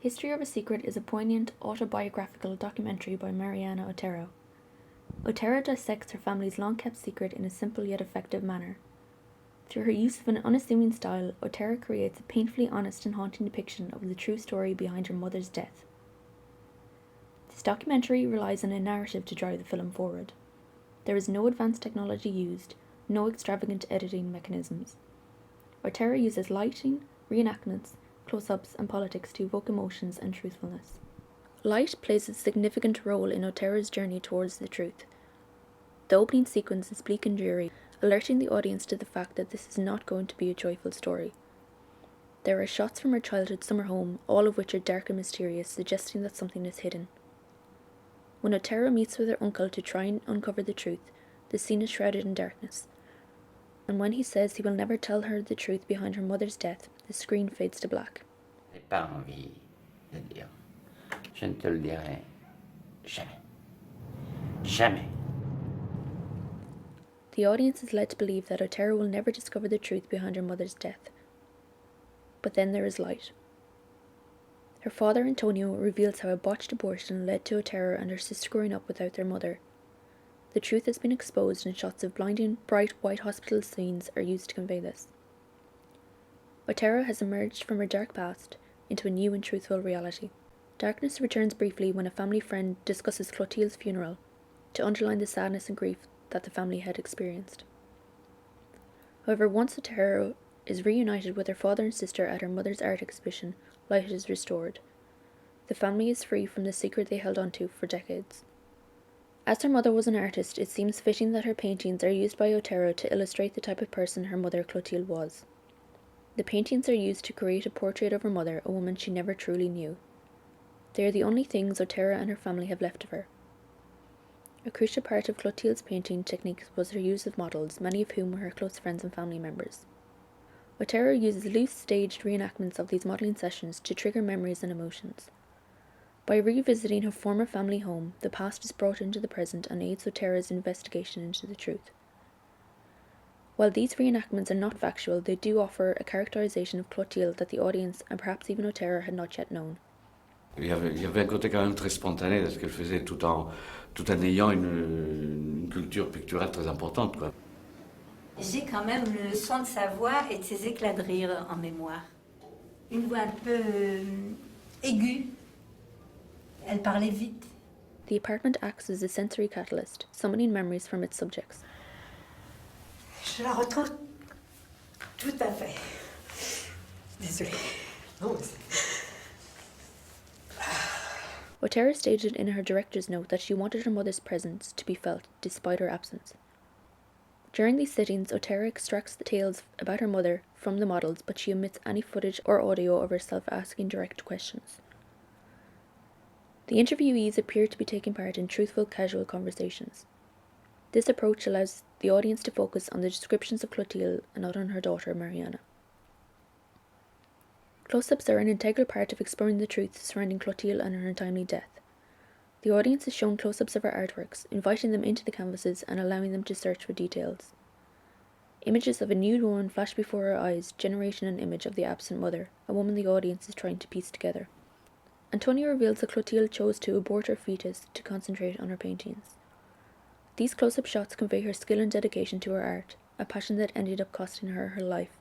History of a Secret is a poignant autobiographical documentary by Mariana Otero. Otero dissects her family's long-kept secret in a simple yet effective manner. Through her use of an unassuming style, Otero creates a painfully honest and haunting depiction of the true story behind her mother's death. This documentary relies on a narrative to drive the film forward. There is no advanced technology used, no extravagant editing mechanisms. Otero uses lighting, reenactments, close-ups, and politics to evoke emotions and truthfulness. Light plays a significant role in Otero's journey towards the truth. The opening sequence is bleak and dreary, alerting the audience to the fact that this is not going to be a joyful story. There are shots from her childhood summer home, all of which are dark and mysterious, suggesting that something is hidden. When Otero meets with her uncle to try and uncover the truth, the scene is shrouded in darkness. And when he says he will never tell her the truth behind her mother's death, the screen fades to black. Je n'ai pas envie de dire. Je ne te le dirai jamais. Jamais. The audience is led to believe that Otero will never discover the truth behind her mother's death. But then there is light. Her father, Antonio, reveals how a botched abortion led to Otero and her sister growing up without their mother. The truth has been exposed, and shots of blinding, bright white hospital scenes are used to convey this. Otero has emerged from her dark past into a new and truthful reality. Darkness returns briefly when a family friend discusses Clotilde's funeral, to underline the sadness and grief that the family had experienced. However, once Otero is reunited with her father and sister at her mother's art exhibition, light is restored. The family is free from the secret they held onto for decades. As her mother was an artist, it seems fitting that her paintings are used by Otero to illustrate the type of person her mother Clotilde was. The paintings are used to create a portrait of her mother, a woman she never truly knew. They are the only things Otero and her family have left of her. A crucial part of Clotilde's painting technique was her use of models, many of whom were her close friends and family members. Otero uses loose staged reenactments of these modelling sessions to trigger memories and emotions. By revisiting her former family home, the past is brought into the present and aids Otero's investigation into the truth. While these reenactments are not factual, they do offer a characterization of Clotilde that the audience, and perhaps even Otero, had not yet known. Il y avait un côté quand même très spontané de ce qu'elle faisait tout en ayant une culture picturale très importante, quoi. J'ai quand même le son de sa voix et de ses éclats de rire en mémoire. Une voix un peu aiguë. Elle parlait vite. The apartment acts as a sensory catalyst, summoning memories from its subjects. Je la retrouve tout à fait. Désolée. Non, Otero stated in her director's note that she wanted her mother's presence to be felt despite her absence. During these sittings, Otero extracts the tales about her mother from the models, but she omits any footage or audio of herself asking direct questions. The interviewees appear to be taking part in truthful, casual conversations. This approach allows the audience to focus on the descriptions of Clotilde and not on her daughter, Mariana. Close-ups are an integral part of exploring the truth surrounding Clotilde and her untimely death. The audience is shown close-ups of her artworks, inviting them into the canvases and allowing them to search for details. Images of a nude woman flash before her eyes, generating an image of the absent mother, a woman the audience is trying to piece together. Antonio reveals that Clotilde chose to abort her fetus to concentrate on her paintings. These close-up shots convey her skill and dedication to her art, a passion that ended up costing her her life.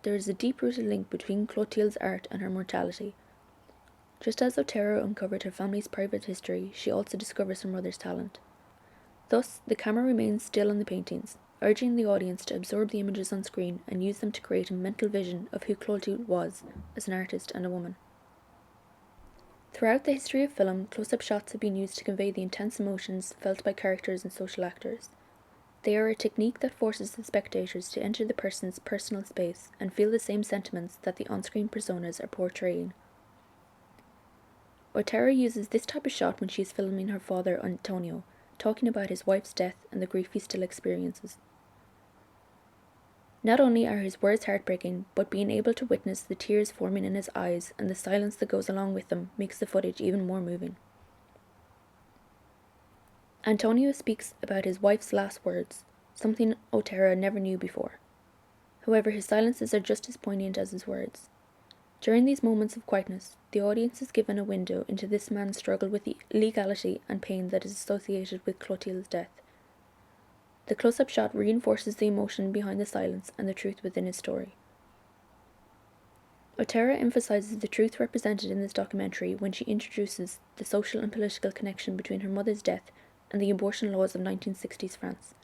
There is a deep-rooted link between Clotilde's art and her mortality. Just as Otero uncovered her family's private history, she also discovers her mother's talent. Thus, the camera remains still on the paintings, urging the audience to absorb the images on screen and use them to create a mental vision of who Clotilde was as an artist and a woman. Throughout the history of film, close-up shots have been used to convey the intense emotions felt by characters and social actors. They are a technique that forces the spectators to enter the person's personal space and feel the same sentiments that the on-screen personas are portraying. Otero uses this type of shot when she is filming her father, Antonio, talking about his wife's death and the grief he still experiences. Not only are his words heartbreaking, but being able to witness the tears forming in his eyes and the silence that goes along with them makes the footage even more moving. Antonio speaks about his wife's last words, something Otero never knew before. However, his silences are just as poignant as his words. During these moments of quietness, the audience is given a window into this man's struggle with the illegality and pain that is associated with Clotilde's death. The close-up shot reinforces the emotion behind the silence and the truth within his story. Otera emphasizes the truth represented in this documentary when she introduces the social and political connection between her mother's death and the abortion laws of 1960s France.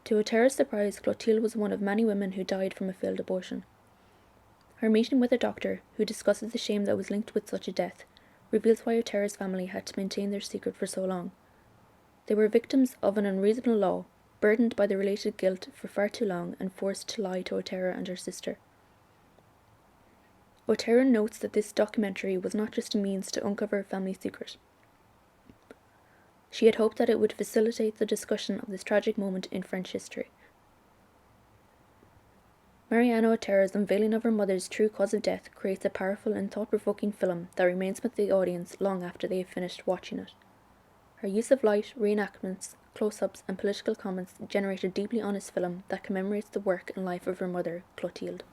To Otera's surprise, Clotilde was one of many women who died from a failed abortion. Her meeting with a doctor, who discusses the shame that was linked with such a death, reveals why Otera's family had to maintain their secret for so long. They were victims of an unreasonable law, burdened by the related guilt for far too long and forced to lie to Otera and her sister. Otera notes that this documentary was not just a means to uncover a family secret. She had hoped that it would facilitate the discussion of this tragic moment in French history. Mariana Otera's unveiling of her mother's true cause of death creates a powerful and thought-provoking film that remains with the audience long after they have finished watching it. Her use of light, reenactments, close-ups and political comments generate a deeply honest film that commemorates the work and life of her mother, Clotilde.